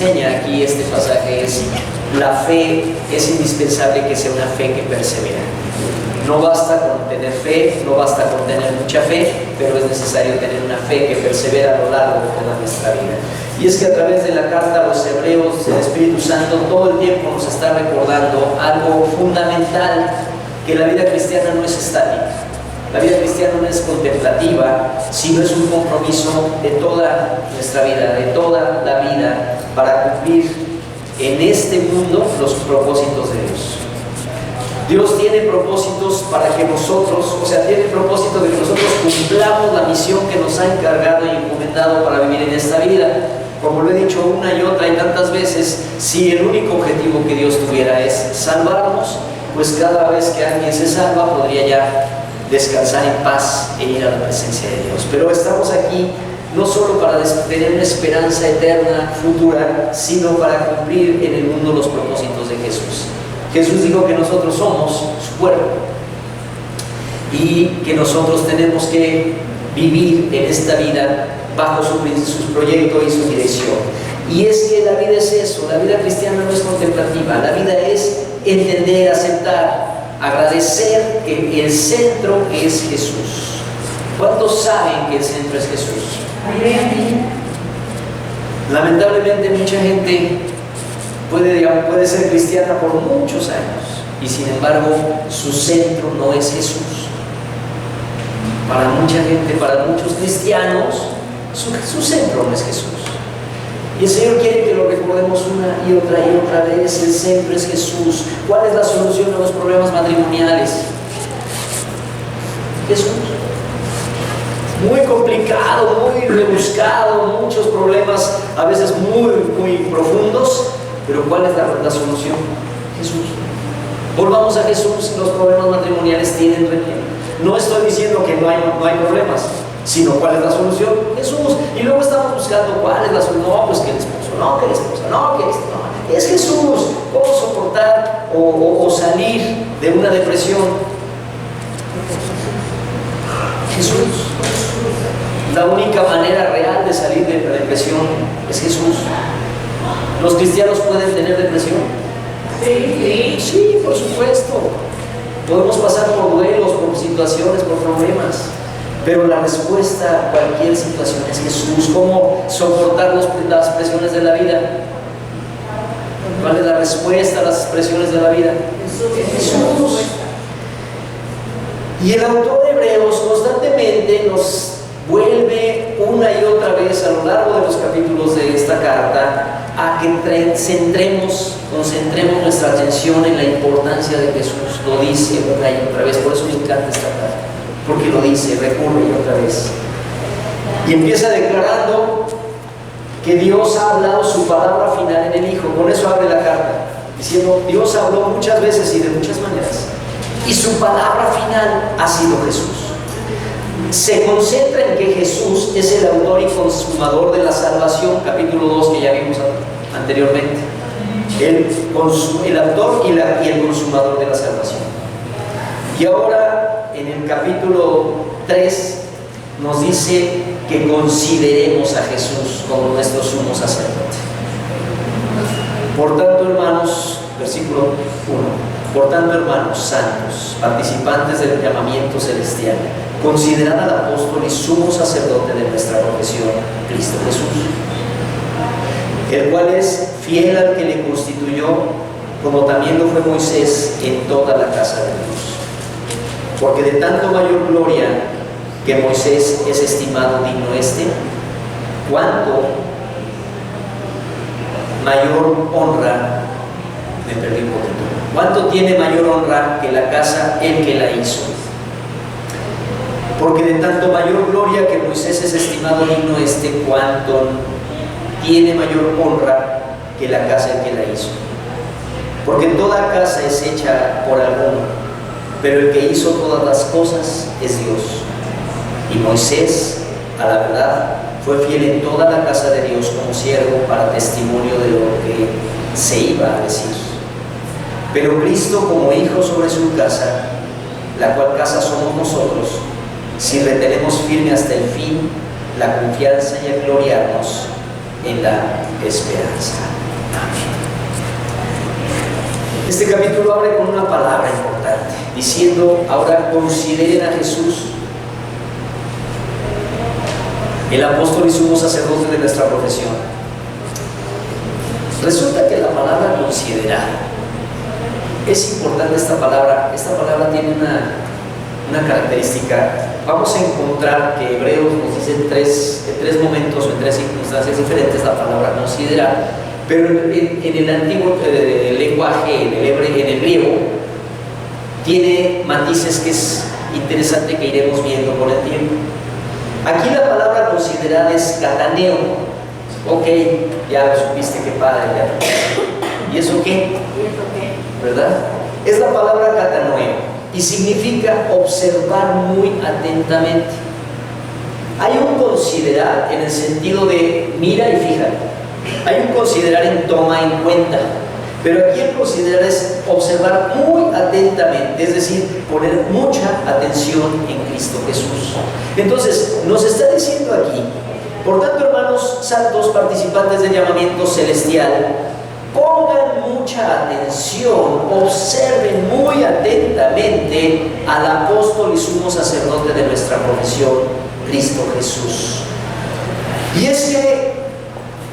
Enseña aquí este pasaje es: la fe es indispensable que sea una fe que persevera. No basta con tener fe, no basta con tener mucha fe, pero es necesario tener una fe que persevera a lo largo de toda nuestra vida. Y es que a través de la carta a los Hebreos, el Espíritu Santo todo el tiempo nos está recordando algo fundamental, que la vida cristiana no es estática. La vida cristiana no es contemplativa, sino es un compromiso de toda nuestra vida, de toda la vida, para cumplir en este mundo los propósitos de Dios. Dios tiene propósitos para que nosotros, tiene propósito de que nosotros cumplamos la misión que nos ha encargado y encomendado para vivir en esta vida. Como lo he dicho una y otra y tantas veces, si el único objetivo que Dios tuviera es salvarnos, pues cada vez que alguien se salva podría ya descansar en paz e ir a la presencia de Dios. Pero estamos aquí no solo para tener una esperanza eterna, futura, sino para cumplir en el mundo los propósitos de Jesús. Jesús dijo que nosotros somos su cuerpo y que nosotros tenemos que vivir en esta vida bajo su proyecto y su dirección. Y es que la vida es eso, la vida cristiana no es contemplativa, la vida es entender, aceptar, agradecer que el centro es Jesús. ¿Cuántos saben que el centro es Jesús? Lamentablemente mucha gente puede ser cristiana por muchos años y sin embargo su centro no es Jesús. Para mucha gente, para muchos cristianos, su centro no es Jesús. Y el Señor quiere que lo recordemos una y otra vez. El centro es Jesús. ¿Cuál es la solución a los problemas matrimoniales? Jesús. Muy complicado, muy rebuscado, muchos problemas a veces muy profundos, pero ¿cuál es la solución? Jesús. Volvamos a Jesús. Los problemas matrimoniales tienen remedio. No estoy diciendo que no hay problemas, sino ¿cuál es la solución? Jesús. Y luego estamos buscando ¿cuál es la solución? No, pues que el esposo, no, que la esposa, no, que esto, no. Es Jesús. ¿Cómo soportar o salir de una depresión? Jesús. La única manera real de salir de la depresión es Jesús. ¿Los cristianos pueden tener depresión? Sí, por supuesto. Podemos pasar por duelos, por situaciones, por problemas, pero la respuesta a cualquier situación es Jesús. ¿Cómo soportar las presiones de la vida? ¿Cuál es la respuesta a las presiones de la vida? Jesús. Y el autor de Hebreos constantemente nos vuelve una y otra vez a lo largo de los capítulos de esta carta a que concentremos nuestra atención en la importancia de Jesús. Lo dice una y otra vez, por eso me encanta esta carta, porque lo dice, recurre y otra vez. Y empieza declarando que Dios ha hablado su palabra final en el Hijo. Con eso abre la carta, diciendo: Dios habló muchas veces y de muchas maneras, y su palabra final ha sido Jesús. Se concentra en que Jesús es el autor y consumador de la salvación, capítulo 2 que ya vimos anteriormente. El autor y el consumador de la salvación. Y ahora en el capítulo 3 nos dice que consideremos a Jesús como nuestro sumo sacerdote. Por tanto, hermanos, versículo 1: por tanto, hermanos santos, participantes del llamamiento celestial, considerad al apóstol y sumo sacerdote de nuestra profesión, Cristo Jesús, el cual es fiel al que le constituyó, como también lo fue Moisés en toda la casa de Dios. Porque de tanto mayor gloria que Moisés es estimado digno cuanto mayor honra, ¿cuánto tiene mayor honra que la casa el que la hizo? Porque de tanto mayor gloria que Moisés es estimado digno cuanto tiene mayor honra que la casa el que la hizo. Porque toda casa es hecha por alguno, pero el que hizo todas las cosas es Dios. Y Moisés, a la verdad, fue fiel en toda la casa de Dios como siervo para testimonio de lo que se iba a decir. Pero Cristo como hijo sobre su casa, la cual casa somos nosotros, si retenemos firme hasta el fin la confianza y el gloriarnos, en la esperanza. Amén. Este capítulo abre con una palabra importante, diciendo: ahora consideren a Jesús, el apóstol y sumo sacerdote de nuestra profesión. Resulta que la palabra considerar es importante. Esta palabra tiene una característica. Vamos a encontrar que Hebreos nos dice en tres momentos o en tres circunstancias diferentes la palabra considerar, pero en el antiguo lenguaje, en el griego, tiene matices que es interesante que iremos viendo con el tiempo. Aquí la palabra considerar es kataneo. Ok, ya lo supiste, qué padre, ya. ¿Y eso qué? ¿Verdad? Es la palabra kataneo y significa observar muy atentamente. Hay un considerar en el sentido de mira y fíjate. Hay un considerar en toma en cuenta. Pero aquí el considerar es observar muy atentamente, es decir, poner mucha atención en Cristo Jesús. Entonces, nos está diciendo aquí: por tanto, hermanos santos, participantes del llamamiento celestial, pongan mucha atención, observen muy atentamente al apóstol y sumo sacerdote de nuestra profesión, Cristo Jesús. Y es que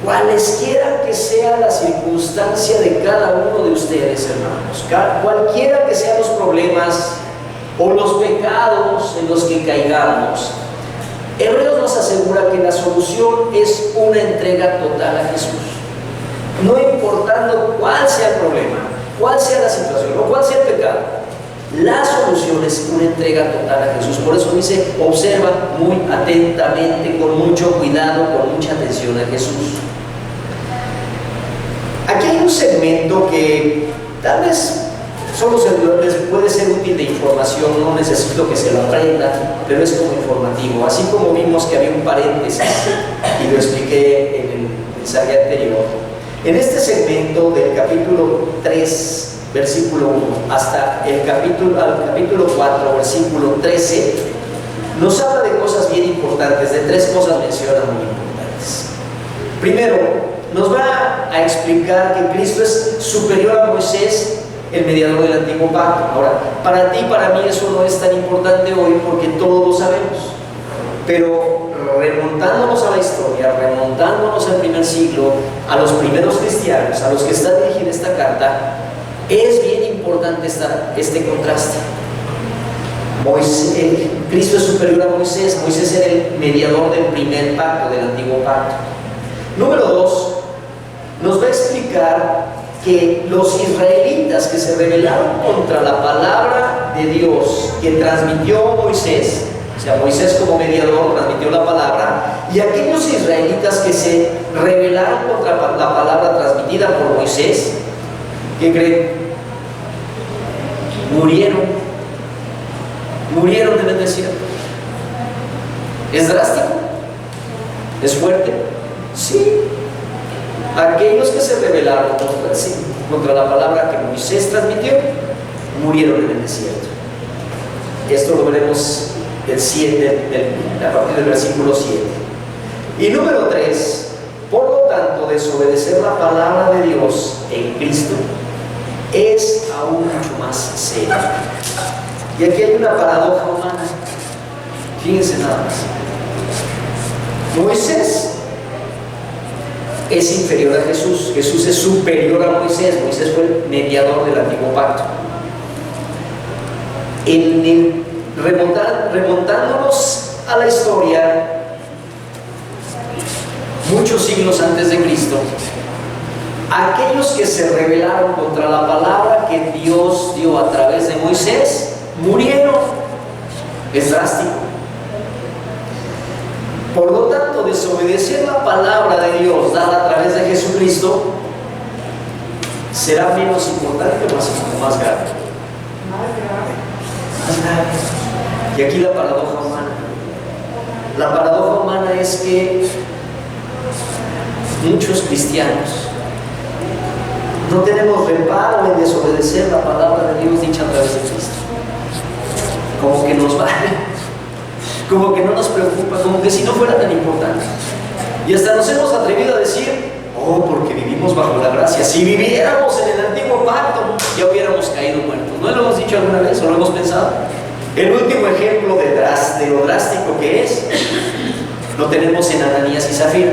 cualesquiera que sea la circunstancia de cada uno de ustedes, hermanos, cualquiera que sean los problemas o los pecados en los que caigamos, Hebreos nos asegura que la solución es una entrega total a Jesús. No importando cuál sea el problema, cuál sea la situación o cuál sea el pecado, la solución es una entrega total a Jesús. Por eso dice: observa muy atentamente, con mucho cuidado, con mucha atención a Jesús. Aquí hay un segmento que tal vez solo les puede ser útil de información, no necesito que se lo aprendan, pero es como informativo. Así como vimos que había un paréntesis y lo expliqué en el mensaje anterior, en este segmento del capítulo 3, versículo 1, hasta al capítulo 4, versículo 13, nos habla de cosas bien importantes. De tres cosas menciona muy importantes. Primero, nos va a explicar que Cristo es superior a Moisés, el mediador del antiguo pacto. Ahora, para ti, para mí, eso no es tan importante hoy porque todos lo sabemos. Pero remontándonos a la historia, remontándonos al primer siglo, a los primeros cristianos, a los que está dirigida esta carta, es bien importante este contraste. Cristo es superior a Moisés. Moisés era el mediador del primer pacto, del antiguo pacto. Número 2, nos va a explicar que los israelitas que se rebelaron contra la palabra de Dios que transmitió Moisés, o sea, Moisés como mediador transmitió la palabra, y aquellos israelitas que se rebelaron contra la palabra transmitida por Moisés, ¿qué creen? Murieron en el desierto. ¿Es drástico? ¿Es fuerte? Sí. Aquellos que se rebelaron contra la palabra que Moisés transmitió, murieron en el desierto. Esto lo veremos a partir del versículo 7. Y número 3, por lo tanto, desobedecer la palabra de Dios en Cristo es aún mucho más serio. Y aquí hay una paradoja humana. Fíjense nada más. Moisés es inferior a Jesús. Jesús es superior a Moisés. Moisés fue el mediador del antiguo pacto. Remontándonos a la historia, muchos siglos antes de Cristo, aquellos que se rebelaron contra la palabra que Dios dio a través de Moisés, murieron. Es drástico. Por lo tanto, desobedecer la palabra de Dios dada a través de Jesucristo será menos importante o más grave. Más grave. Y aquí la paradoja humana. La paradoja humana es que muchos cristianos no tenemos reparo en desobedecer la palabra de Dios dicha a través de Cristo. Como que nos vale, como que no nos preocupa, como que si no fuera tan importante. Y hasta nos hemos atrevido a decir, oh, porque vivimos bajo la gracia. Si viviéramos en el antiguo pacto, ya hubiéramos caído muertos. ¿No lo hemos dicho alguna vez o lo hemos pensado? El último ejemplo de lo drástico que es, lo tenemos en Ananías y Zafira.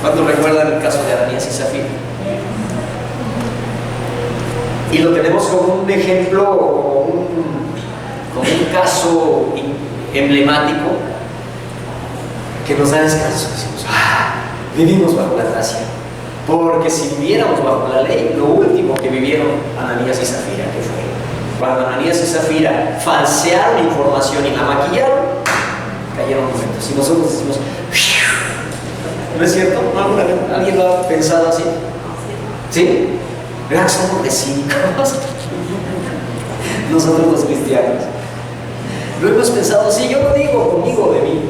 ¿Cuántos recuerdan el caso de Ananías y Zafira? Y lo tenemos como un ejemplo, como un caso emblemático que nos da descanso. Decimos, vivimos bajo la gracia. Porque si viviéramos bajo la ley, lo último que vivieron Ananías y Zafira, que fue cuando Ananías y Zafira falsearon información y la maquillaron, cayeron muertos. Y nosotros decimos, ¿no es cierto? ¿No? ¿Alguien lo ha pensado así? ¿Sí? ¿Verdad que somos de cínicos? Nosotros los cristianos. Lo hemos pensado así, yo lo digo conmigo de mí.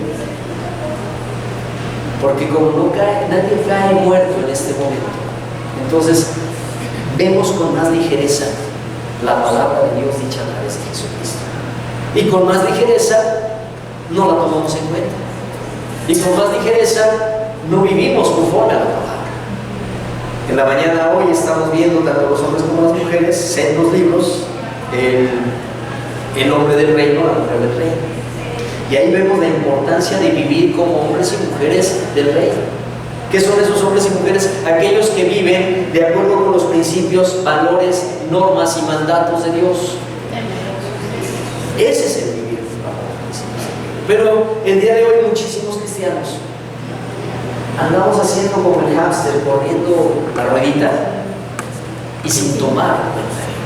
Porque como no cae, nadie cae muerto en este momento, entonces vemos con más ligereza la palabra de Dios dicha a través de Jesucristo. Y con más ligereza no la tomamos en cuenta. Y con más ligereza no vivimos conforme a la palabra. En la mañana hoy estamos viendo, tanto los hombres como las mujeres, en los libros, el hombre del reino, la mujer del reino. Y ahí vemos la importancia de vivir como hombres y mujeres del reino. ¿Qué son esos hombres y mujeres? Aquellos que viven de acuerdo con los principios, valores, normas y mandatos de Dios. Ese es el vivir. Pero el día de hoy muchísimos cristianos andamos haciendo como el hámster, corriendo la ruedita y sin tomar cuenta de Dios.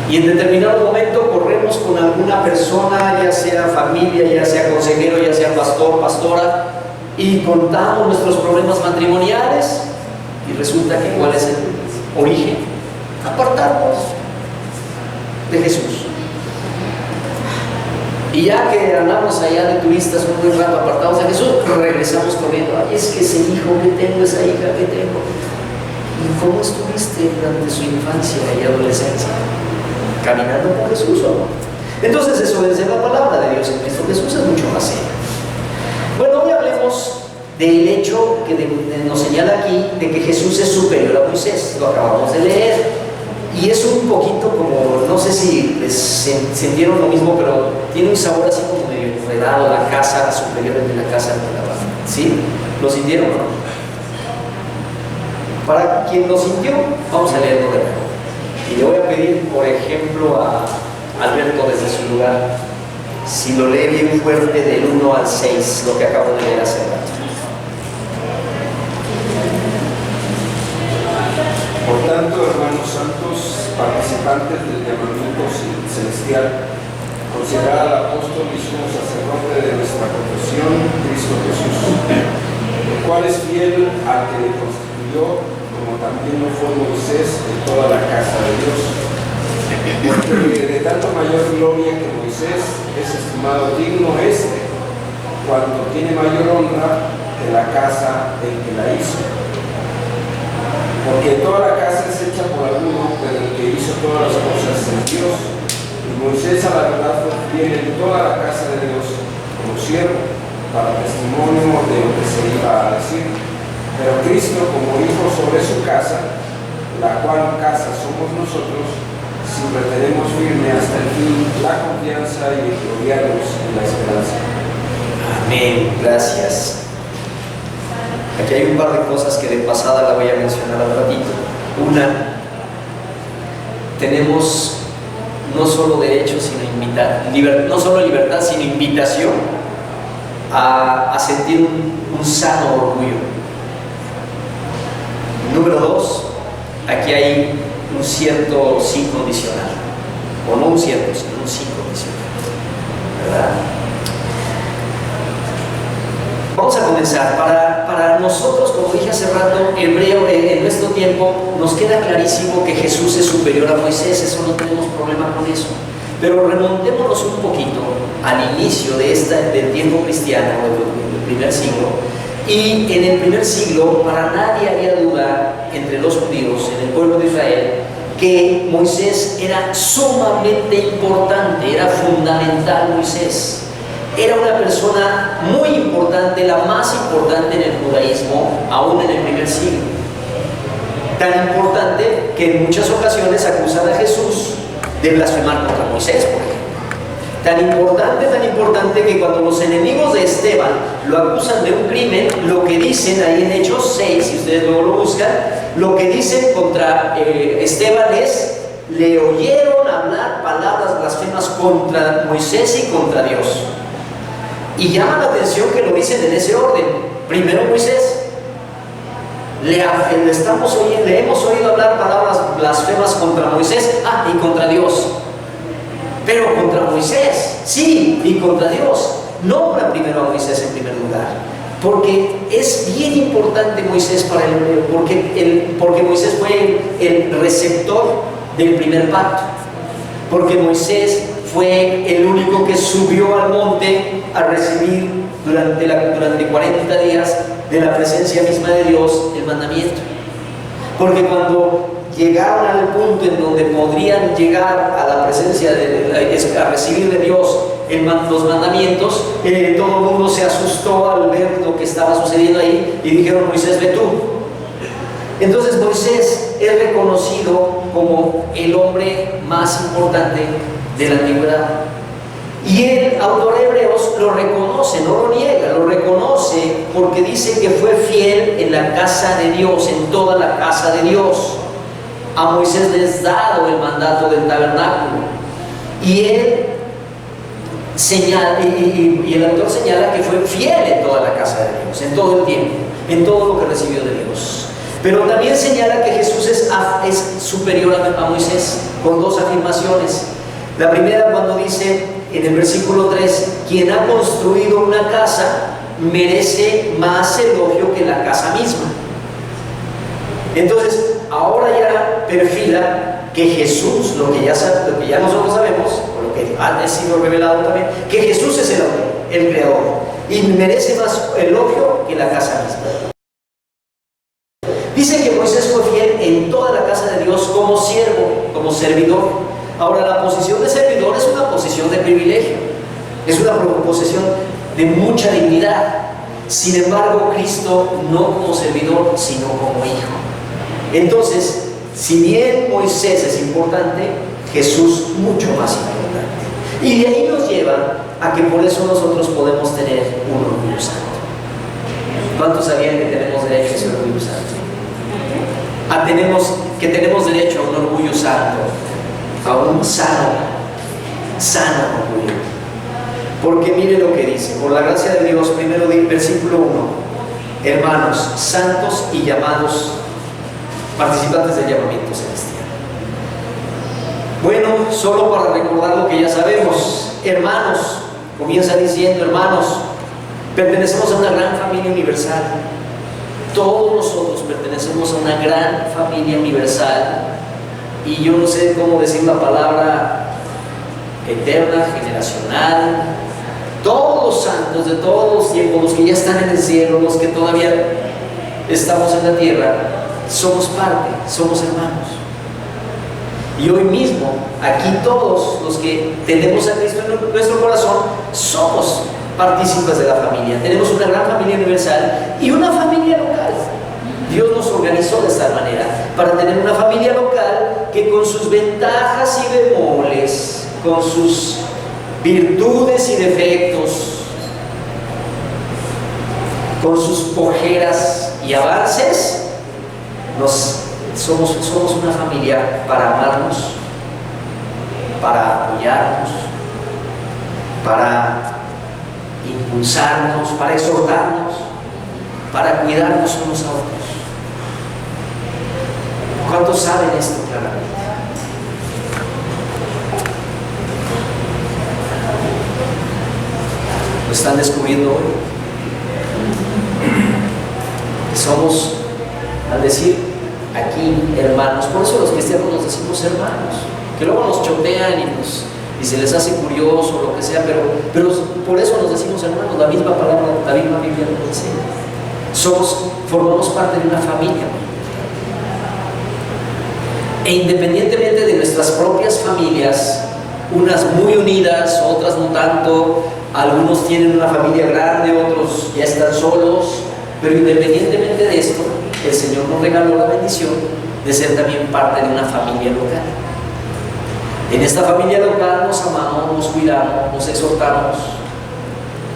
Y en determinado momento corremos con alguna persona, ya sea familia, ya sea consejero, ya sea pastor, pastora, y contamos nuestros problemas matrimoniales y resulta que ¿cuál es el origen? Apartarnos de Jesús. Y ya que andamos allá de turistas un buen rato apartados de Jesús, regresamos corriendo. Ay, es que ese hijo que tengo, esa hija que tengo. ¿Y cómo estuviste durante su infancia y adolescencia? ¿Caminando con Jesús o no? Entonces desobedecer la palabra de Dios en Cristo Jesús es mucho más serio. Bueno, hoy hablemos del hecho que nos señala aquí de que Jesús es superior a Moisés. Lo acabamos de leer. Y es un poquito como, no sé si les sintieron lo mismo, pero tiene un sabor así como medio enredado, la casa superior de la casa de la baja. ¿Sí? ¿Lo sintieron o no? Para quien lo sintió, vamos a leerlo de nuevo. Y le voy a pedir, por ejemplo, a Alberto desde su lugar, si lo lee bien fuerte del 1 al 6, lo que acabo de leer hace rato. Por tanto, hermanos santos, participantes del llamamiento celestial, considerad al apóstol y sumo sacerdote de nuestra confesión, Cristo Jesús, el cual es fiel al que le constituyó, como también lo fue Moisés en toda la casa de Dios. Porque de tanto mayor gloria que Moisés es estimado digno cuando tiene mayor honra que la casa en que la hizo. Porque toda la casa es hecha por alguno, pero el que hizo todas las cosas es Dios. Y Moisés a la verdad fue fiel en toda la casa de Dios como siervo, para testimonio de lo que se iba a decir. Pero Cristo como hijo sobre su casa, la cual casa somos nosotros, si retenemos firme hasta el fin la confianza y gloriarnos en la esperanza. Amén, gracias. Aquí hay un par de cosas que de pasada la voy a mencionar al ratito. Una, tenemos no solo derecho, sino no solo libertad, sino invitación a sentir un sano orgullo. Número 2, aquí hay un cierto sí condicional, o no un cierto, sino un sí condicional, ¿verdad? Vamos a comenzar. Para nosotros, como dije hace rato, hebreo, en nuestro tiempo, nos queda clarísimo que Jesús es superior a Moisés, eso no tenemos problema con eso. Pero remontémonos un poquito al inicio del tiempo cristiano, del primer siglo. Y en el primer siglo, para nadie había duda entre los judíos, en el pueblo de Israel, que Moisés era sumamente importante, era fundamental Moisés. era una persona muy importante, la más importante en el judaísmo, aún en el primer siglo. Tan importante que en muchas ocasiones acusan a Jesús de blasfemar contra Moisés, por ejemplo. Tan importante que cuando los enemigos de Esteban lo acusan de un crimen, lo que dicen ahí en Hechos 6, si ustedes luego lo buscan, lo que dicen contra Esteban es: le oyeron hablar palabras blasfemas contra Moisés y contra Dios. Y llama la atención que lo dicen en ese orden. Primero Moisés. Le hemos oído hablar palabras blasfemas contra Moisés, y contra Dios. Pero contra Moisés, sí, y contra Dios. Nombra primero a Moisés en primer lugar, porque es bien importante Moisés para el hebreo, porque Moisés fue el receptor del primer pacto, porque Moisés fue el único que subió al monte a recibir durante 40 días de la presencia misma de Dios el mandamiento. Porque cuando llegaron al punto en donde podrían llegar a la presencia a recibir de Dios los mandamientos, todo el mundo se asustó al ver lo que estaba sucediendo ahí y dijeron: Moisés, ve tú. Entonces Moisés es reconocido como el hombre más importante de la antigüedad. Y el autor de Hebreos lo reconoce, no lo niega, lo reconoce porque dice que fue fiel en la casa de Dios, en toda la casa de Dios. A Moisés le es dado el mandato del tabernáculo. Y él señala, y el autor señala que fue fiel en toda la casa de Dios, en todo el tiempo, en todo lo que recibió de Dios. Pero también señala que Jesús es superior a Moisés, con dos afirmaciones. La primera, cuando dice en el versículo 3: quien ha construido una casa merece más elogio que la casa misma. Entonces, ahora ya perfila que Jesús, lo que ya nosotros sabemos, o lo que ha sido revelado también, que Jesús es el creador y merece más elogio que la casa misma. Dice que Moisés fue fiel en toda la casa de Dios como siervo, como servidor. Ahora, la posición de servidor es una posición de privilegio, es una posición de mucha dignidad. Sin embargo, Cristo no como servidor, sino como hijo. Entonces, si bien Moisés es importante, Jesús mucho más importante. Y de ahí nos lleva a que por eso nosotros podemos tener un orgullo santo. ¿Cuántos sabían que tenemos derecho a ese orgullo santo? Que tenemos derecho a un orgullo santo, a un sano orgullo. Porque mire lo que dice: por la gracia de Dios, primero versículo 1, hermanos, santos y llamados, participantes del llamamiento celestial. Bueno, solo para recordar lo que ya sabemos, hermanos, comienza diciendo: hermanos, pertenecemos a una gran familia universal. Todos nosotros pertenecemos a una gran familia universal, y yo no sé cómo decir la palabra eterna, generacional. Todos los santos de todos los tiempos, los que ya están en el cielo, los que todavía estamos en la tierra, somos parte, somos hermanos. Y hoy mismo, aquí todos los que tenemos a Cristo en nuestro corazón, somos partícipes de la familia. Tenemos una gran familia universal y una familia local. Dios nos organizó de esta manera, para tener una familia local que con sus ventajas y bemoles, con sus virtudes y defectos, con sus ojeras y avances, somos una familia para amarnos, para apoyarnos, para impulsarnos, para exhortarnos, para cuidarnos unos a otros. ¿Cuántos saben esto claramente? Lo están descubriendo hoy. Somos, al decir aquí hermanos, por eso los cristianos nos decimos hermanos, que luego nos chotean y se les hace curioso, lo que sea, pero por eso nos decimos hermanos. La misma palabra, la misma Biblia nos dice: formamos parte de una familia. E independientemente de nuestras propias familias, unas muy unidas, otras no tanto, Algunos tienen una familia grande, otros ya están solos, pero independientemente de esto, el Señor nos regaló la bendición de ser también parte de una familia local. En esta familia local nos amamos, nos cuidamos, nos exhortamos,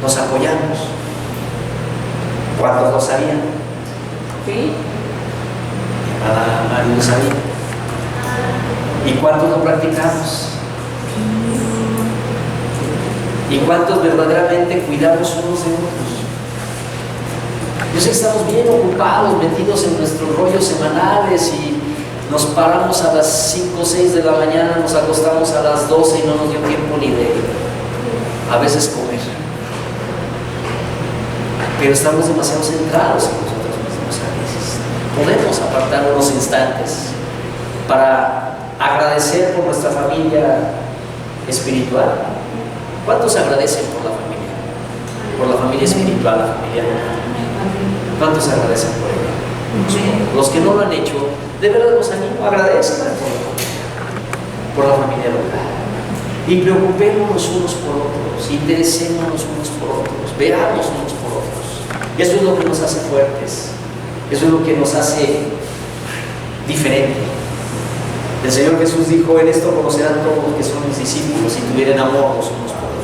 nos apoyamos. ¿Cuántos lo sabían? Sí. Mi hermana María lo sabía. ¿Y cuántos lo practicamos? ¿Y cuántos verdaderamente cuidamos unos de otros? Yo sé que estamos bien ocupados, metidos en nuestros rollos semanales y nos paramos a las 5 o 6 de la mañana, nos acostamos a las 12 y no nos dio tiempo ni de a veces comer. Pero estamos demasiado centrados en nosotros mismos a veces. Podemos apartar unos instantes para agradecer por nuestra familia espiritual. ¿Cuántos agradecen por la familia? Por la familia espiritual, la familia local. ¿Cuántos agradecen por ella? Los que no lo han hecho, de verdad los animo, agradezcan por la familia local. Y preocupémonos unos por otros, interesémonos unos por otros, veamos unos por otros. Eso es lo que nos hace fuertes, eso es lo que nos hace diferentes. El Señor Jesús dijo: en esto conocerán todos los que son mis discípulos y tuvieran amor los unos por otros.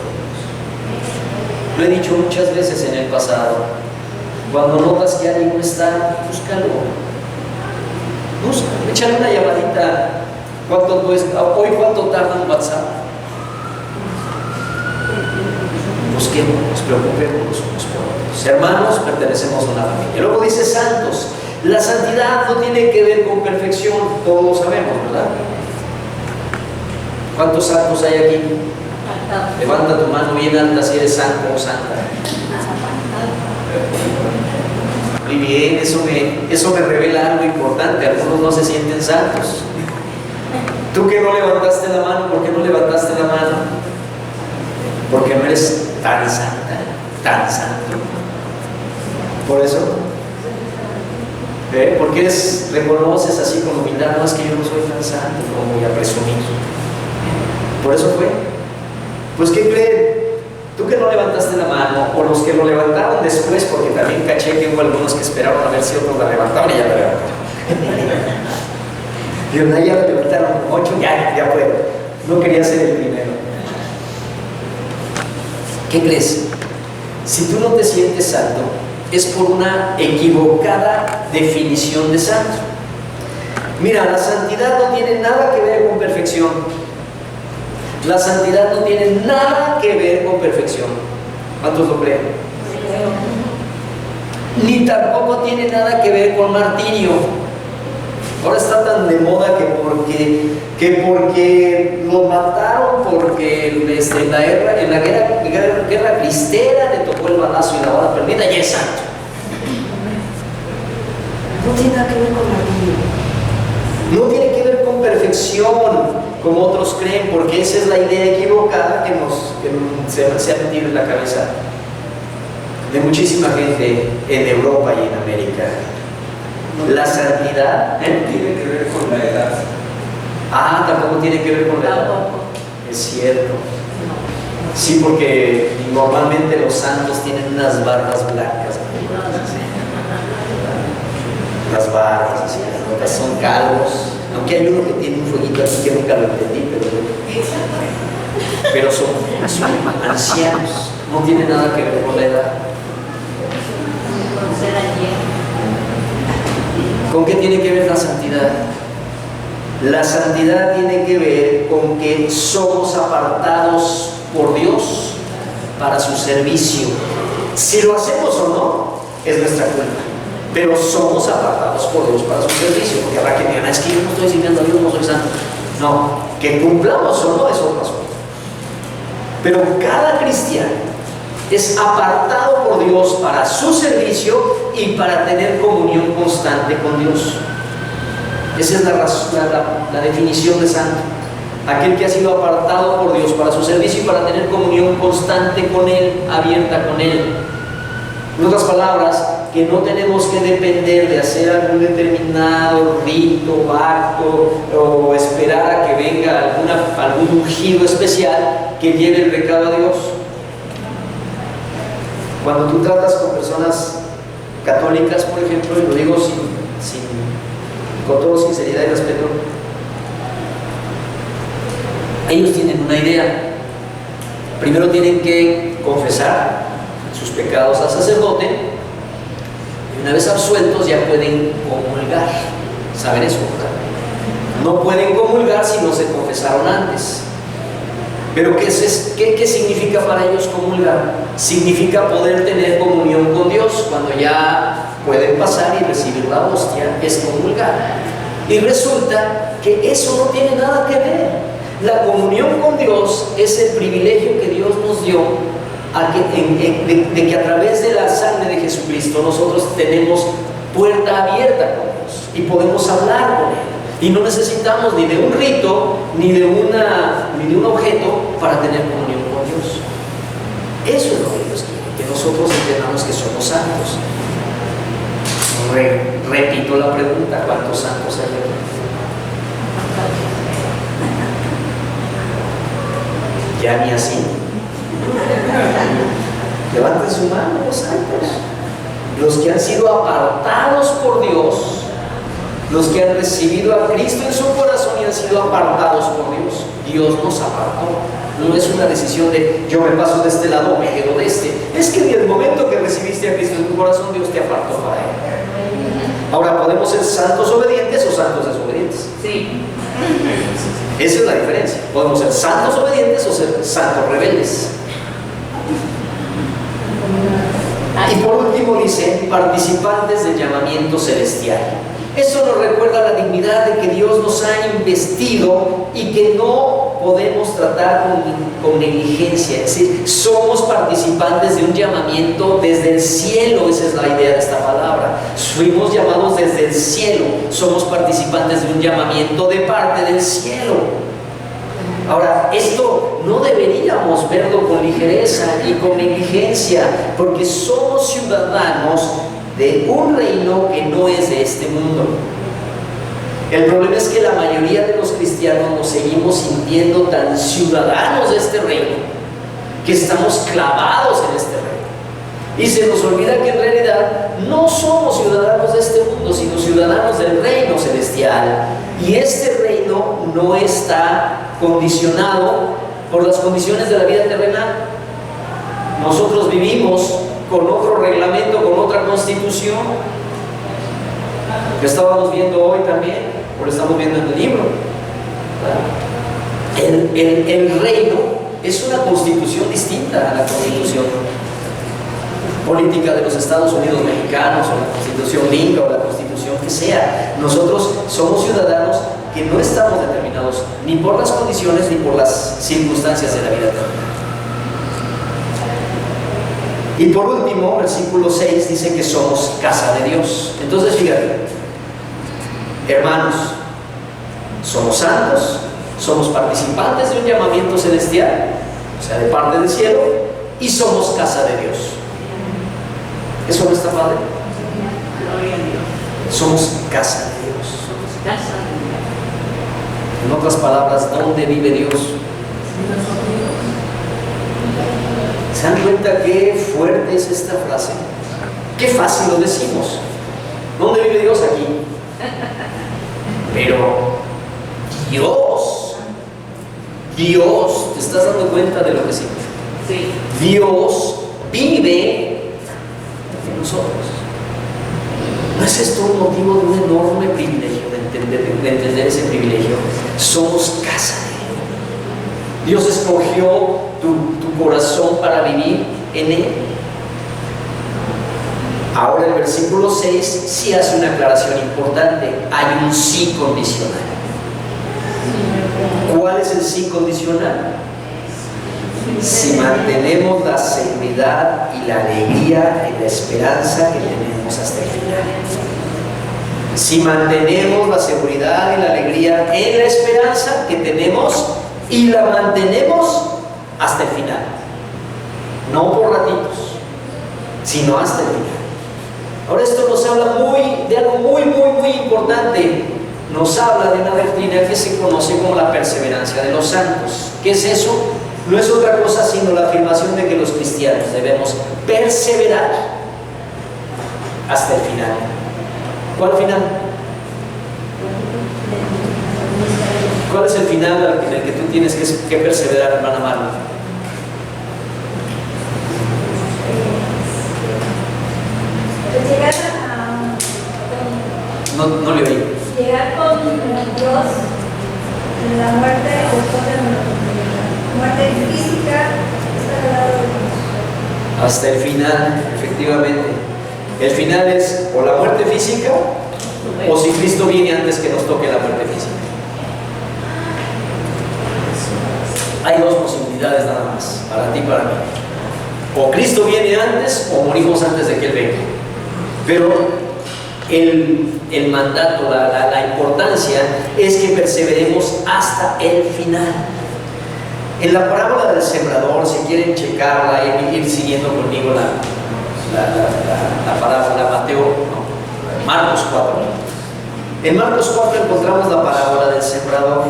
Lo he dicho muchas veces en el pasado. Cuando notas que alguien no está, búscalo. Échale una llamadita. Hoy cuánto tarda un WhatsApp. Busquémonos, preocupémonos unos por otros. Hermanos, pertenecemos a una familia. Luego dice santos. La santidad no tiene que ver con perfección, todos lo sabemos, ¿verdad? ¿Cuántos santos hay aquí? Levanta tu mano bien alta si eres santo o santa. Muy bien, eso me revela algo importante. Algunos no se sienten santos. Tú que no levantaste la mano, ¿por qué no levantaste la mano? Porque no eres tan santa, tan santo. Por eso, porque reconoces así con humildad: no, es que yo no soy tan santo, como voy a presumir. Por eso fue. Pues ¿qué creen? Tú que no levantaste la mano, o los que lo levantaron después, porque también caché que hubo algunos que esperaron a ver si otros la levantaron y ya la levantaron. Y una ya la levantaron 8, ya puedo. No quería ser el primero. ¿Qué crees? Si tú no te sientes santo, es por una equivocada definición de santo. Mira, la santidad no tiene nada que ver con perfección. La santidad no tiene nada que ver con perfección. ¿Cuántos lo creen? Ni tampoco tiene nada que ver con martirio. Ahora está tan de moda que porque lo mataron, porque en la guerra cristera le tocó el balazo y la bala perdida, ya es santo. No tiene nada que ver con martirio. No tiene que ver con perfección, como otros creen, porque esa es la idea equivocada que se ha metido en la cabeza de muchísima gente en Europa y en América. La santidad tiene que ver con la edad. Tampoco tiene que ver con la edad. Es cierto. Sí, porque normalmente los santos tienen unas barbas blancas. Las barbas, así, son calvos. Aunque hay uno que tiene un fueguito así que nunca lo entendí, pero son ancianos. No tiene nada que ver con la edad. ¿Con qué tiene que ver la santidad? La santidad tiene que ver con que somos apartados por Dios para su servicio. Si lo hacemos o no, es nuestra culpa. Pero somos apartados por Dios para su servicio. Porque habrá que digan: es que yo no estoy sirviendo a Dios, no soy santo. No, que cumplamos o no es otra cosa. Pero cada cristiano es apartado por Dios para su servicio y para tener comunión constante con Dios. Esa es la definición de santo. Aquel que ha sido apartado por Dios para su servicio y para tener comunión constante con Él, abierta con Él. En otras palabras, que no tenemos que depender de hacer algún determinado rito, acto, o esperar a que venga algún ungido especial que lleve el recado a Dios. Cuando tú tratas con personas católicas, por ejemplo, y lo digo con toda sinceridad y respeto, ellos tienen una idea. Primero tienen que confesar sus pecados al sacerdote, y una vez absueltos ya pueden comulgar. ¿Saben eso? No pueden comulgar si no se confesaron antes. Pero ¿qué significa para ellos comulgar? Significa poder tener comunión con Dios. Cuando ya pueden pasar y recibir la hostia, es comulgar. Y resulta que eso no tiene nada que ver. La comunión con Dios es el privilegio que Dios nos dio de que a través de la sangre de Jesucristo nosotros tenemos puerta abierta con Dios y podemos hablar con Él. Y no necesitamos ni de un rito, ni de un objeto para tener comunión con Dios. Eso es lo que Dios quiere, que nosotros entendamos que somos santos. Repito la pregunta: ¿cuántos santos hay aquí? Ya ni así. Levanten su mano los santos, los que han sido apartados por Dios, los que han recibido a Cristo en su corazón y han sido apartados por Dios. Dios nos apartó. No es una decisión de yo me paso de este lado o me quedo de este. Es que en el momento que recibiste a Cristo en tu corazón, Dios te apartó para Él. Ahora, ¿podemos ser santos obedientes o santos desobedientes? Sí. Esa es la diferencia. Podemos ser santos obedientes o ser santos rebeldes. Y por último dice, participantes del llamamiento celestial. Eso nos recuerda la dignidad de que Dios nos ha investido y que no podemos tratar con negligencia. Es decir, somos participantes de un llamamiento desde el cielo. Esa es la idea de esta palabra. Fuimos llamados desde el cielo. Somos participantes de un llamamiento de parte del cielo. Ahora, esto no deberíamos verlo con ligereza y con negligencia, porque somos ciudadanos de un reino que no es de este mundo. El problema es que la mayoría de los cristianos nos seguimos sintiendo tan ciudadanos de este reino, que estamos clavados en este reino. Y se nos olvida que en realidad no somos ciudadanos de este mundo, sino ciudadanos del reino celestial. Y este reino no está condicionado por las condiciones de la vida terrenal. Nosotros vivimos con otro reglamento, con otra constitución. Lo estábamos viendo hoy también, o lo estamos viendo en el libro. El reino es una constitución distinta a la constitución política de los Estados Unidos mexicanos, o la constitución gringa, o la constitución que sea. Nosotros somos ciudadanos que no estamos determinados ni por las condiciones ni por las circunstancias de la vida terrenal. Y por último, versículo 6 dice que somos casa de Dios. Entonces, fíjate, hermanos, somos santos, somos participantes de un llamamiento celestial, o sea, de parte del cielo, y somos casa de Dios. ¿Eso no está padre? Gloria a Dios. Somos casa de Dios. Somos casa de Dios. En otras palabras, ¿dónde vive Dios? ¿Se dan cuenta qué fuerte es esta frase? Qué fácil lo decimos. ¿Dónde vive Dios? Aquí. Pero Dios, ¿te estás dando cuenta de lo que significa? Sí. Dios vive en nosotros. ¿No es esto un motivo de un enorme privilegio, de entender ese privilegio? Somos casa de Dios. Dios escogió tu corazón para vivir en Él. Ahora el versículo 6 sí hace una aclaración importante. Hay un sí condicional. ¿Cuál es el sí condicional? Si mantenemos la seguridad y la alegría y la esperanza que tenemos hasta el final. Si mantenemos la seguridad y la alegría en la esperanza que tenemos y la mantenemos hasta el final. No por ratitos, sino hasta el final. Ahora esto nos habla de algo muy importante. Nos habla de una doctrina que se conoce como la perseverancia de los santos. ¿Qué es eso? No es otra cosa sino la afirmación de que los cristianos debemos perseverar hasta el final. ¿Cuál final? ¿Cuál es el final en el que tú tienes que perseverar, hermana Marla? Llegar No le oí. llegar con Dios en la muerte, después de la muerte física, estar al lado de Dios. Hasta el final, efectivamente. El final es o la muerte física o si Cristo viene antes que nos toque la muerte física. Hay dos posibilidades nada más, para ti y para mí. O Cristo viene antes o morimos antes de que Él venga. Pero el mandato, la importancia es que perseveremos hasta el final. En la parábola del sembrador, si quieren checarla y ir siguiendo conmigo la parábola, Mateo, no, Marcos 4. En Marcos 4 encontramos la parábola del sembrador.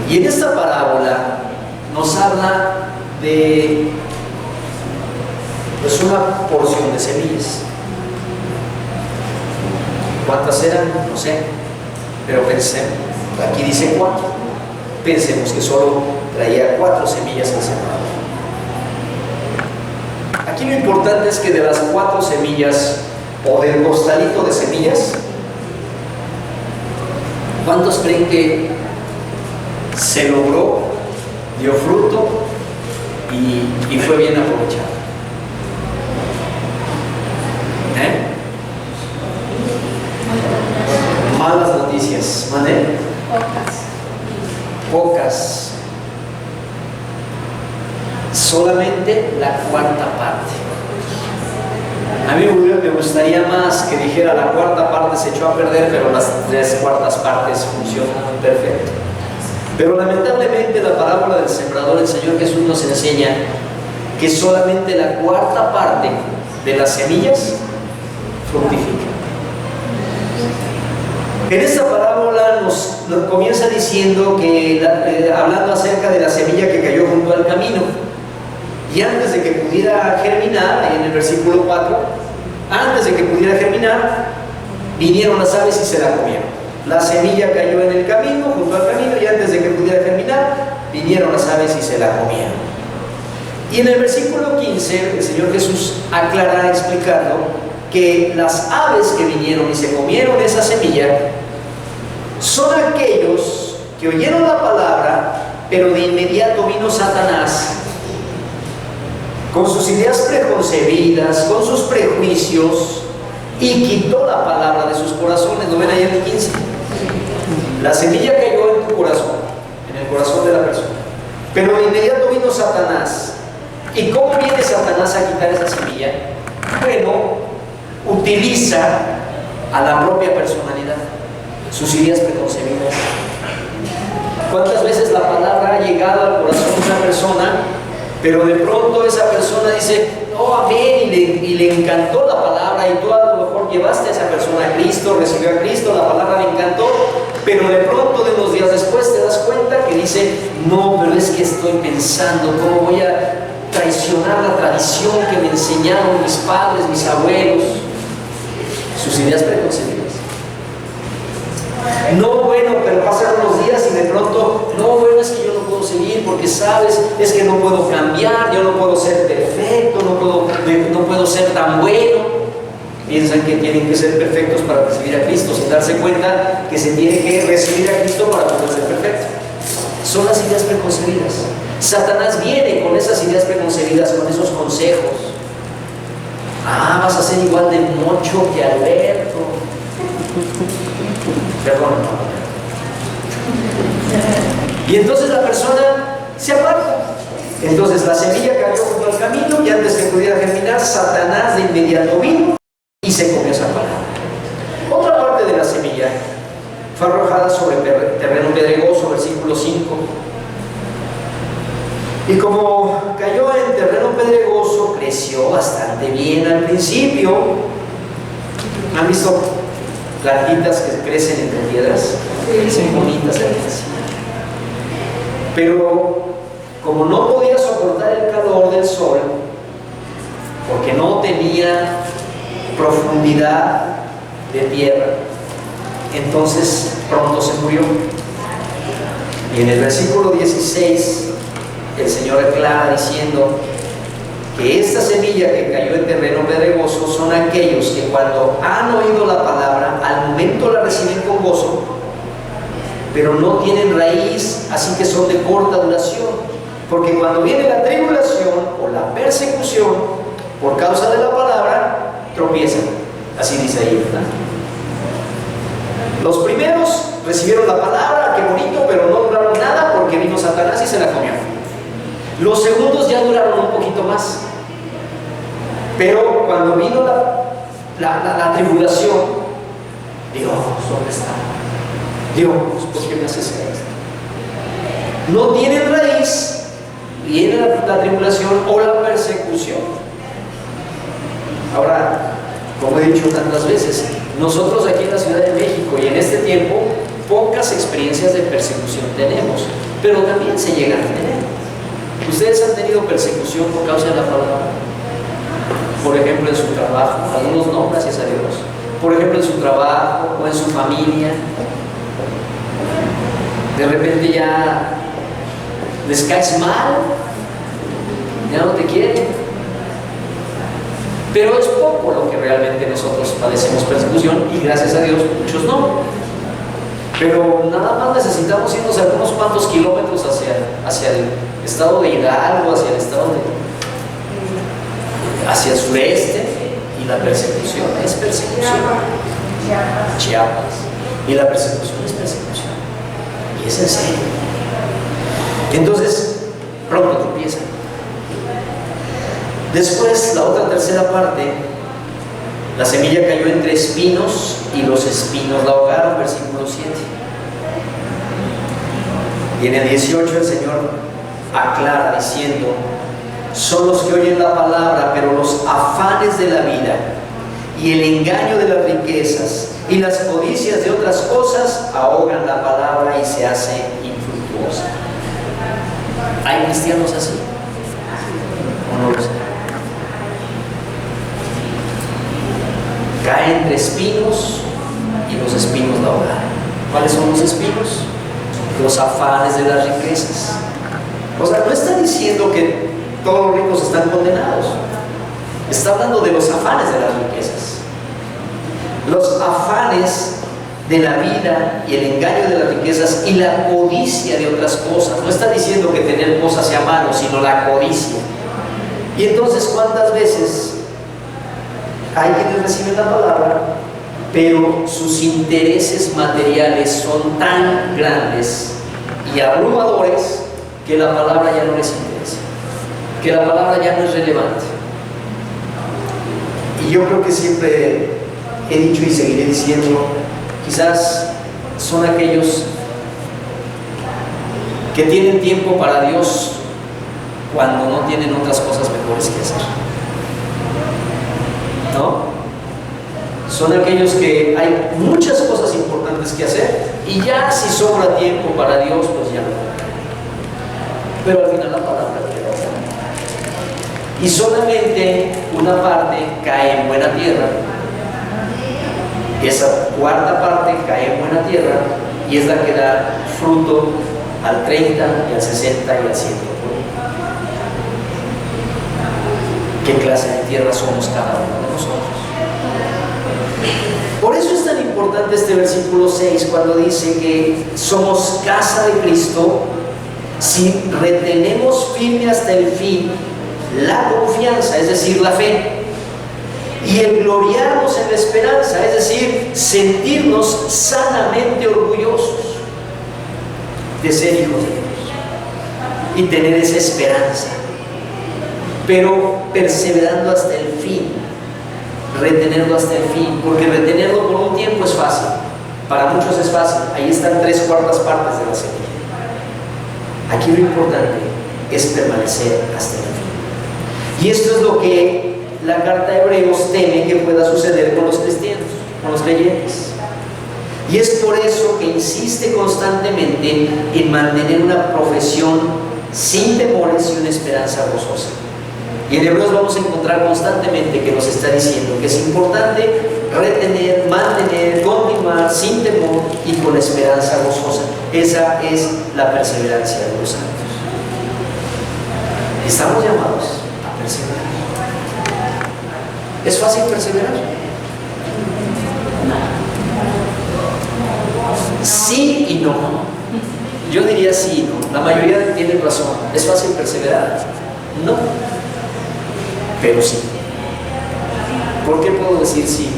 Y en esta parábola nos habla de pues una porción de semillas. ¿Cuántas eran? No sé, pero pensemos, aquí dice 4. Pensemos que solo traía 4 semillas al sembrador. Aquí lo importante es que de las 4 semillas o del costalito de semillas, ¿cuántos creen que se logró, dio fruto y fue bien aprovechado? Malas noticias, ¿vale? Pocas. Solamente la cuarta parte. A mí me gustaría más que dijera la cuarta parte se echó a perder, pero las 3 cuartas partes funcionan perfecto. Pero lamentablemente la parábola del sembrador, el Señor Jesús nos enseña que solamente la cuarta parte de las semillas fructifica. En esta parábola nos comienza diciendo que, hablando acerca de la semilla que cayó junto al camino, y antes de que pudiera germinar, en el versículo 4, antes de que pudiera germinar, vinieron las aves y se la comieron. La semilla cayó en el camino, junto al camino, y antes de que pudiera germinar, vinieron las aves y se la comieron. Y en el versículo 15, el Señor Jesús aclara explicando que las aves que vinieron y se comieron esa semilla son aquellos que oyeron la palabra, pero de inmediato vino Satanás con sus ideas preconcebidas, con sus prejuicios, y quitó la palabra de sus corazones. ¿Lo ven ahí en el 15? La semilla cayó en tu corazón, en el corazón de la persona, pero de inmediato vino Satanás. ¿Y cómo viene Satanás a quitar esa semilla? Bueno, utiliza a la propia personalidad, sus ideas preconcebidas. ¿Cuántas veces la palabra ha llegado al corazón de una persona, pero de pronto esa persona dice, oh, amén, y le encantó la palabra, y tú a lo mejor llevaste a esa persona a Cristo, recibió a Cristo, la palabra le encantó, pero de pronto, de unos días después, te das cuenta que dice, no, pero es que estoy pensando, ¿cómo voy a traicionar la tradición que me enseñaron mis padres, mis abuelos? Sus ideas preconcebidas. No, bueno, pero pasan unos días y de pronto, no, bueno, es que yo no puedo seguir porque, sabes, es que no puedo cambiar, yo no puedo ser perfecto, no puedo ser tan bueno. Piensan que tienen que ser perfectos para recibir a Cristo, sin darse cuenta que se tiene que recibir a Cristo para poder ser perfecto. Son las ideas preconcebidas. Satanás viene con esas ideas preconcebidas, con esos consejos. Ah, vas a ser igual de mocho que Alberto. Perdón. Y entonces la persona se aparta. Entonces la semilla cayó junto al camino y antes que pudiera germinar, Satanás de inmediato vino y se comió esa palabra. Otra parte de la semilla fue arrojada sobre terreno pedregoso, versículo 5. Y como cayó en terreno pedregoso, creció bastante bien al principio. ¿Han visto plantitas que crecen entre piedras? Son bonitas. Pero como no podía soportar el calor del sol, porque no tenía profundidad de tierra, entonces pronto se murió. Y en el versículo 16 el Señor aclara diciendo que esta semilla que cayó en terreno pedregoso son aquellos que cuando han oído la palabra al momento la reciben con gozo, pero no tienen raíz, así que son de corta duración, porque cuando viene la tribulación o la persecución por causa de la palabra, tropiezan. Así dice ahí, ¿verdad? Los primeros recibieron la palabra, qué bonito, pero no duraron nada porque vino Satanás y se la comió. Los segundos ya duraron un poquito más, pero cuando vino la tribulación, Dios, ¿dónde está? Dios, ¿por qué me haces esto? No tienen raíz, viene la tribulación o la persecución. Ahora, como he dicho tantas veces, nosotros aquí en la Ciudad de México y en este tiempo, pocas experiencias de persecución tenemos, pero también se llegan a tener. ¿Ustedes han tenido persecución por causa de la palabra? Por ejemplo, en su trabajo, algunos no, gracias a Dios. Por ejemplo, en su trabajo o en su familia. De repente ya les caes mal, ya no te quieren. Pero es poco lo que realmente nosotros padecemos persecución y gracias a Dios muchos no. Pero nada más necesitamos irnos algunos cuantos kilómetros hacia el estado de Hidalgo, hacia el sureste, y la persecución es persecución. Chiapas. Y la persecución es persecución. Y es en serio. Entonces, pronto tropiezan. Después, la otra tercera parte, la semilla cayó entre espinos y los espinos la ahogaron, versículo 7. Y en el 18 el Señor aclara diciendo: son los que oyen la palabra, pero los afanes de la vida y el engaño de las riquezas y las codicias de otras cosas ahogan la palabra y se hace infructuosa. ¿Hay cristianos así? ¿O no lo sé? Cae entre espinos y los espinos la ahogan. ¿Cuáles son los espinos? Los afanes de las riquezas. O sea, no está diciendo que todos los ricos están condenados. Está hablando de los afanes de las riquezas. Los afanes de la vida y el engaño de las riquezas y la codicia de otras cosas. No está diciendo que tener cosas sea malo, sino la codicia. Y entonces, ¿cuántas veces hay quienes reciben la palabra, pero sus intereses materiales son tan grandes y abrumadores que la palabra ya no les interesa, que la palabra ya no es relevante? Y yo creo que siempre he dicho y seguiré diciendo, quizás son aquellos que tienen tiempo para Dios cuando no tienen otras cosas mejores que hacer, ¿no? Son aquellos que hay muchas cosas importantes que hacer y ya si sobra tiempo para Dios, pues ya no. Pero al final la palabra queda. Y solamente una parte cae en buena tierra. Esa cuarta parte cae en buena tierra y es la que da fruto al 30 y al 60 y al 100. ¿Qué clase de tierra somos cada uno de nosotros? Por eso es tan importante este versículo 6 cuando dice que somos casa de Cristo si retenemos firme hasta el fin la confianza, es decir, la fe, y el gloriarnos en la esperanza, es decir, sentirnos sanamente orgullosos de ser hijos de Dios y tener esa esperanza, pero perseverando hasta el fin, retenerlo hasta el fin, porque retenerlo por un tiempo es fácil, para muchos es fácil, ahí están 3/4 partes de la semilla. Aquí lo importante es permanecer hasta el fin. Y esto es lo que la carta de Hebreos teme que pueda suceder con los cristianos, con los creyentes. Y es por eso que insiste constantemente en mantener una profesión sin temores y una esperanza gozosa. Y en Hebreos vamos a encontrar constantemente que nos está diciendo que es importante retener, mantener, continuar sin temor y con esperanza gozosa. Esa es la perseverancia de los santos. Estamos llamados a perseverar. ¿Es fácil perseverar? Sí y no. Yo diría sí y no. La mayoría tienen razón. ¿Es fácil perseverar? No. Pero sí. ¿Por qué puedo decir sí?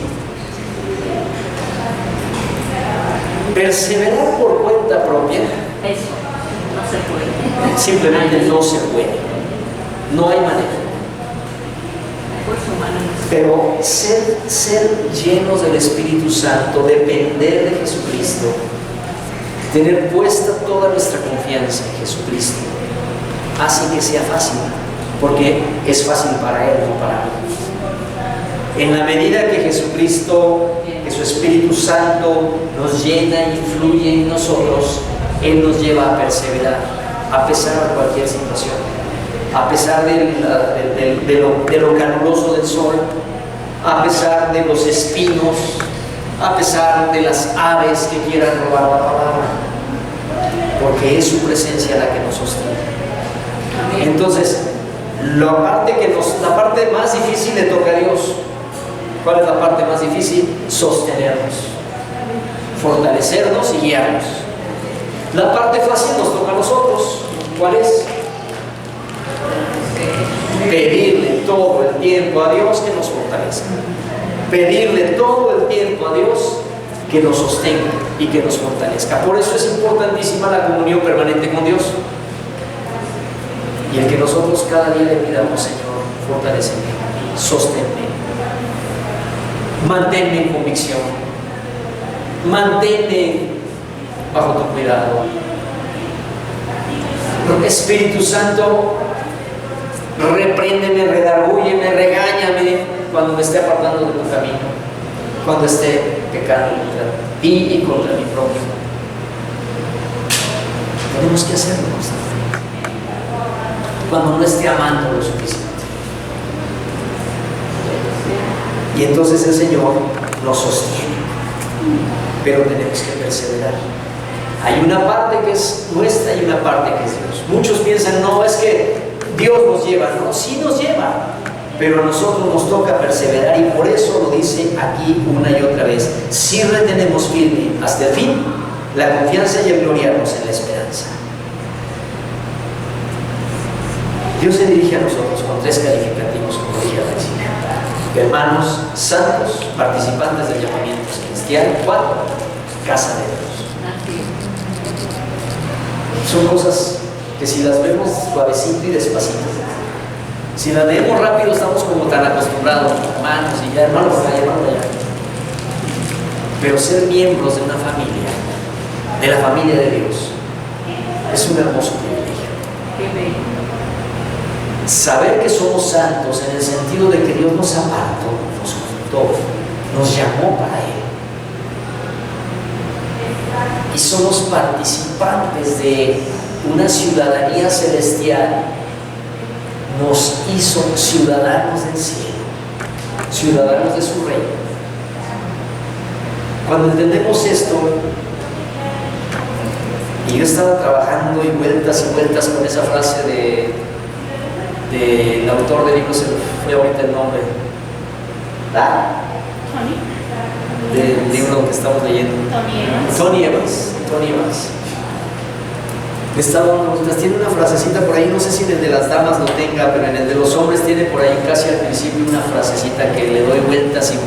Perseverar por cuenta propia. Eso, no se puede. Simplemente no se puede. No hay manera. Pero ser llenos del Espíritu Santo, depender de Jesucristo, tener puesta toda nuestra confianza en Jesucristo, hace que sea fácil, porque es fácil para Él, no para mí. En la medida que Jesucristo, que su Espíritu Santo nos llena y influye en nosotros, Él nos lleva a perseverar, a pesar de cualquier situación, a pesar de lo caluroso del sol, a pesar de los espinos, a pesar de las aves que quieran robar la palabra, porque es su presencia la que nos sostiene. Entonces, la parte más difícil le toca a Dios. ¿Cuál es la parte más difícil? Sostenernos, fortalecernos y guiarnos. La parte fácil nos toca a nosotros. ¿Cuál es? Pedirle todo el tiempo a Dios que nos fortalezca. Pedirle todo el tiempo a Dios que nos sostenga y que nos fortalezca. Por eso es importantísima la comunión permanente con Dios. Y el que nosotros cada día le pidamos: Señor, fortaléceme, sosténme, manténme en convicción, manténme bajo tu cuidado. Espíritu Santo, repréndeme, redargúyeme, regáñame cuando me esté apartando de tu camino, cuando esté pecando contra ti y contra mi prójimo. Tenemos que hacerlo constantemente. Cuando no esté amando lo suficiente. Y entonces el Señor nos sostiene, pero tenemos que perseverar. Hay una parte que es nuestra y una parte que es Dios. Muchos piensan: no, es que Dios nos lleva. No, sí nos lleva, pero a nosotros nos toca perseverar, y por eso lo dice aquí una y otra vez: si retenemos firme hasta el fin la confianza y el gloriarnos en la esperanza. Dios se dirige a nosotros con 3 calificativos, como dije al principio: hermanos santos, participantes del llamamiento celestial. 4, casa de Dios. Son cosas que si las vemos suavecito y despacito, si las leemos rápido, estamos como tan acostumbrados, hermanos y ya, hermanos allá, hermanos allá. Pero ser miembros de una familia, de la familia de Dios, es un hermoso privilegio. Saber que somos santos en el sentido de que Dios nos apartó, nos juntó, nos llamó para Él. Y somos participantes de una ciudadanía celestial. Nos hizo ciudadanos del cielo, ciudadanos de su reino. Cuando entendemos esto, y yo estaba trabajando y vueltas con esa frase del autor del libro, se me fue ahorita el nombre, del libro que estamos leyendo, Tony Evans. Tiene una frasecita por ahí, no sé si en el de las damas lo tenga, pero en el de los hombres tiene por ahí casi al principio una frasecita que le doy vueltas y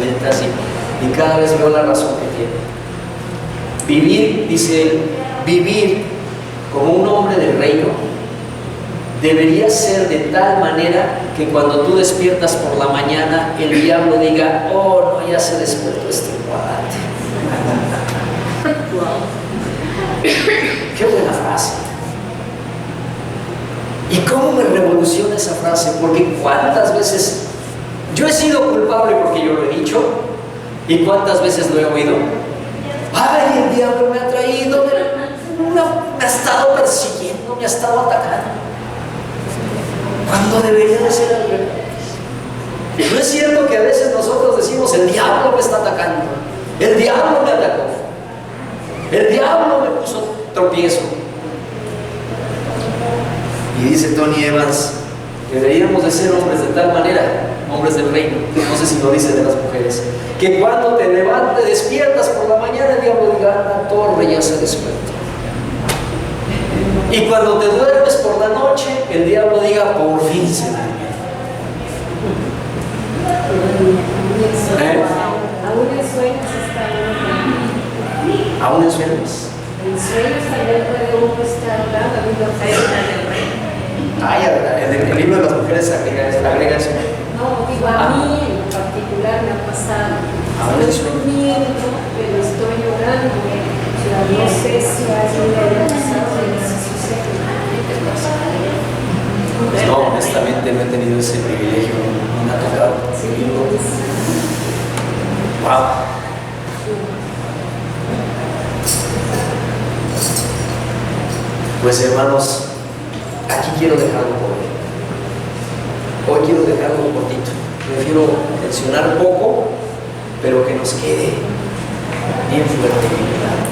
cada vez veo la razón que tiene. Vivir, dice él, vivir como un hombre del reino debería ser de tal manera que cuando tú despiertas por la mañana, el diablo diga: oh, no, ya se despertó este cuadrante. Qué buena frase. ¿Y cómo me revoluciona esa frase? Porque cuántas veces yo he sido culpable porque yo lo he dicho, y cuántas veces lo he oído. Ay, el diablo me ha traído, me ha estado persiguiendo, me ha estado atacando. cuando debería de ser al revés. No es cierto que a veces nosotros decimos, el diablo me está atacando, el diablo me atacó, el diablo me puso tropiezo. Y dice Tony Evans, deberíamos de ser hombres de tal manera, hombres del reino, no sé si lo dice de las mujeres, que cuando te levantes, despiertas por la mañana, el diablo diga, la torre ya se despertó. Y cuando te duermes por la noche, el diablo diga, por fin se durmió. Aún en sueños está uno. ¿Aún en sueños? En sueños también puede uno estar hablando de una fe. Ay, el libro de las mujeres agrega eso. No, digo, a mí en particular me ha pasado. Estoy durmiendo, pero estoy llorando. No sé si alguien me ha pasado en ese suceso. No, honestamente no he tenido ese privilegio, no me ha tocado. Wow. Pues hermanos, aquí quiero dejarlo por hoy. Hoy quiero dejarlo cortito. Prefiero mencionar poco, pero que nos quede bien fuerte y bien claro.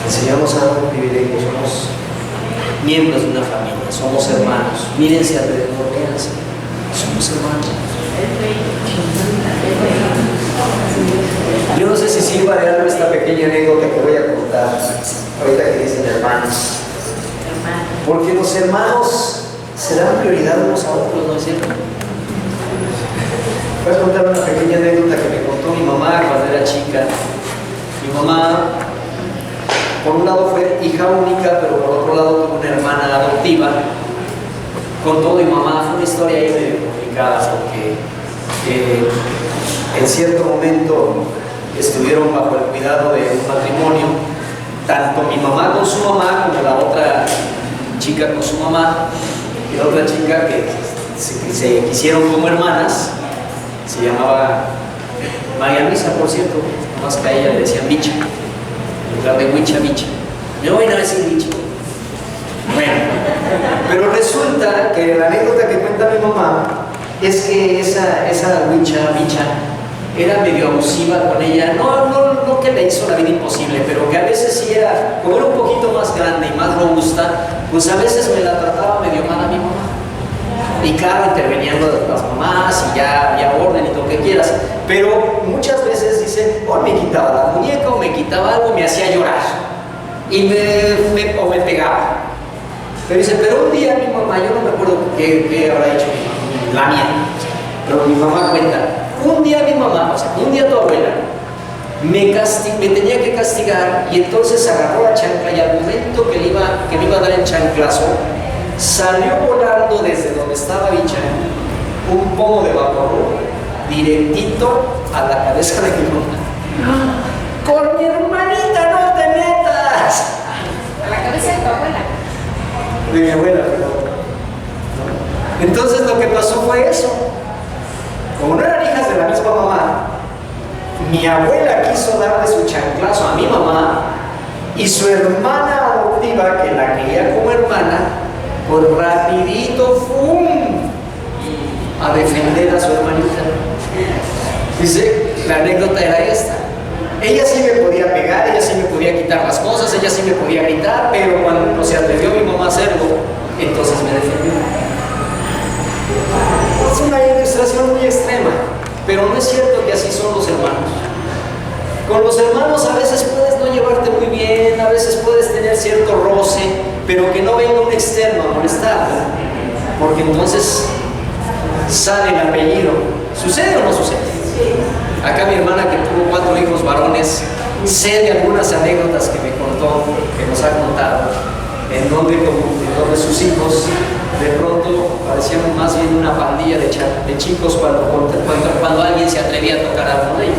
El Señor nos ha dado un privilegio, somos miembros de una familia, somos hermanos. Mírense alrededor, véanse, somos hermanos. Yo no sé si sirva de algo esta pequeña anécdota que voy a contar, ahorita que dicen hermanos. Porque los hermanos se dan prioridad unos a otros, ¿no es cierto? Voy a contar una pequeña anécdota que me contó mi mamá cuando era chica. Mi mamá, por un lado fue hija única, pero por otro lado tuvo una hermana adoptiva. Con todo, mi mamá fue una historia ahí medio complicada porque en cierto momento estuvieron bajo el cuidado de un matrimonio, tanto mi mamá con su mamá como la otra chica con su mamá, y la otra chica que se quisieron como hermanas, se llamaba María Luisa, por cierto, más que a ella le decían Bicha, en lugar de Huicha, Bicha. Me voy a decir Bicha. Bueno, pero resulta que la anécdota que cuenta mi mamá es que esa Huicha, Bicha, era medio abusiva con ella, no que le hizo la vida imposible, pero que a veces sí era, como era un poquito más grande y más robusta, pues a veces me la trataba medio mal a mi mamá. Y claro, intervenían las mamás y ya había orden y lo que quieras, pero muchas veces dice, o me quitaba la muñeca o me quitaba algo, me hacía llorar y o me pegaba. Pero dice, pero un día mi mamá, yo no me acuerdo qué habrá hecho mi mamá, la mía, pero mi mamá cuenta, un día mi mamá, o sea, un día tu abuela, me tenía que castigar y entonces agarró la chancla y al momento que me iba a dar el chanclazo, salió volando desde donde estaba Bicha un pomo de vapor directito a la cabeza de mi mamá. Con mi hermanita no te metas. A la cabeza de tu abuela. De mi abuela, perdón. Entonces lo que pasó fue eso. Como no eran hijas de la misma mamá, mi abuela quiso darle su chanclazo a mi mamá y su hermana adoptiva, que la quería como hermana, pues rapidito, ¡fum!, a defender a su hermanita. Dice, la anécdota era esta. Ella sí me podía pegar, ella sí me podía quitar las cosas, ella sí me podía gritar, pero cuando no se atrevió mi mamá a hacerlo, entonces me defendió. Es una ilustración muy extrema, pero no es cierto que así son los hermanos. Con los hermanos a veces puedes no llevarte muy bien, a veces puedes tener cierto roce, pero que no venga un externo a molestarte, porque entonces sale el apellido. ¿Sucede o no sucede? Acá mi hermana, que tuvo 4 hijos varones, sé de algunas anécdotas que me contó, que nos ha contado, en donde sus hijos de pronto parecían más bien una pandilla de chicos cuando alguien se atrevía a tocar a uno de ellos.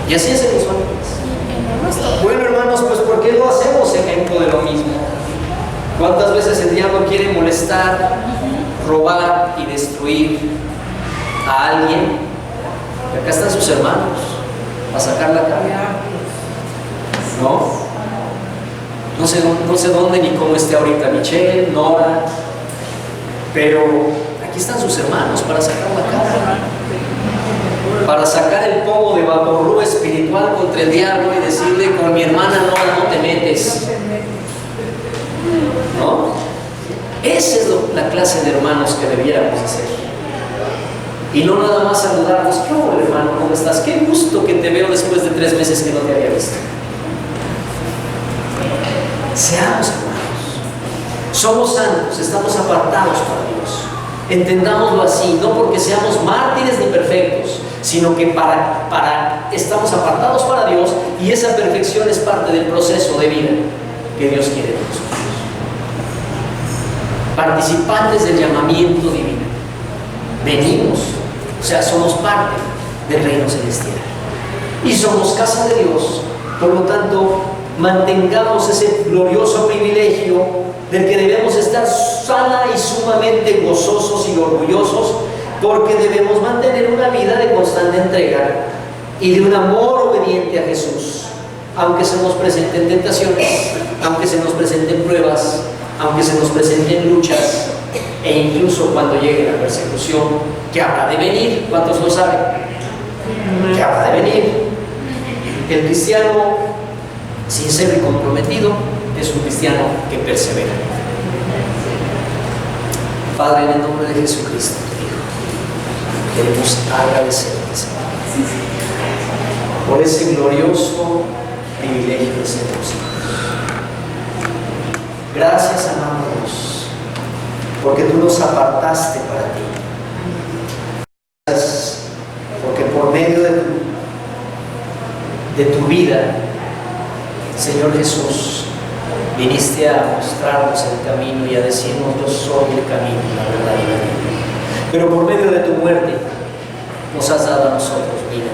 Y así es en los hombres. Bueno, hermanos, pues ¿por qué no hacemos ejemplo de lo mismo? ¿Cuántas veces el diablo quiere molestar, robar y destruir a alguien? Y acá están sus hermanos, a sacar la cara. ¿No? No sé dónde ni cómo esté ahorita Michelle, Nora, pero aquí están sus hermanos para sacar la cara, para sacar el pomo de vaporru espiritual contra el diablo y decirle: con mi hermana Nora no te metes. ¿No? Esa es la clase de hermanos que debiéramos hacer. Y no nada más saludarnos: ¿qué hola hermano? ¿Cómo estás? Qué gusto que te veo después de 3 meses que no te había visto. Seamos hermanos. Somos santos, estamos apartados para Dios. Entendámoslo así, no porque seamos mártires ni perfectos, sino que estamos apartados para Dios, y esa perfección es parte del proceso de vida que Dios quiere de nosotros. Participantes del llamamiento divino. Venimos, o sea, somos parte del reino celestial. Y somos casa de Dios, por lo tanto, mantengamos ese glorioso privilegio del que debemos estar sana y sumamente gozosos y orgullosos, porque debemos mantener una vida de constante entrega y de un amor obediente a Jesús, aunque se nos presenten tentaciones, aunque se nos presenten pruebas, aunque se nos presenten luchas, e incluso cuando llegue la persecución, que habrá de venir. ¿Cuántos lo saben? Que habrá de venir. El cristiano sincero y comprometido es un cristiano que persevera. Padre, en el nombre de Jesucristo, queremos agradecerte, Señor, por ese glorioso privilegio de ser tus hijos. Gracias, amado Dios, porque tú nos apartaste para ti. Gracias porque por medio de tu vida, Señor Jesús, viniste a mostrarnos el camino y a decirnos: yo soy el camino, la verdad y la vida. Pero por medio de tu muerte nos has dado a nosotros vida.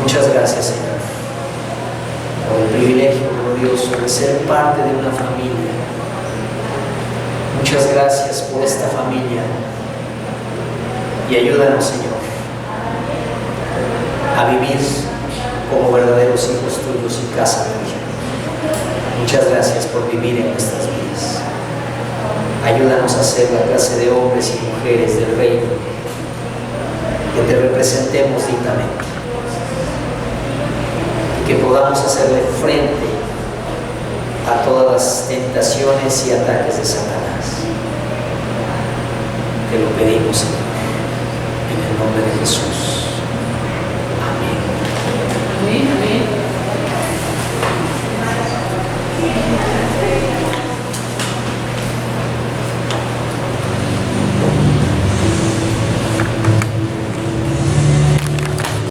Muchas gracias, Señor, por el privilegio glorioso de ser parte de una familia. Muchas gracias por esta familia, y ayúdanos, Señor, a vivir como verdaderos hijos tuyos y casa tuya. Muchas gracias por vivir en nuestras vidas. Ayúdanos a ser la clase de hombres y mujeres del reino, que te representemos dignamente y que podamos hacerle frente a todas las tentaciones y ataques de Satanás. Te lo pedimos, Señor, en el nombre de Jesús.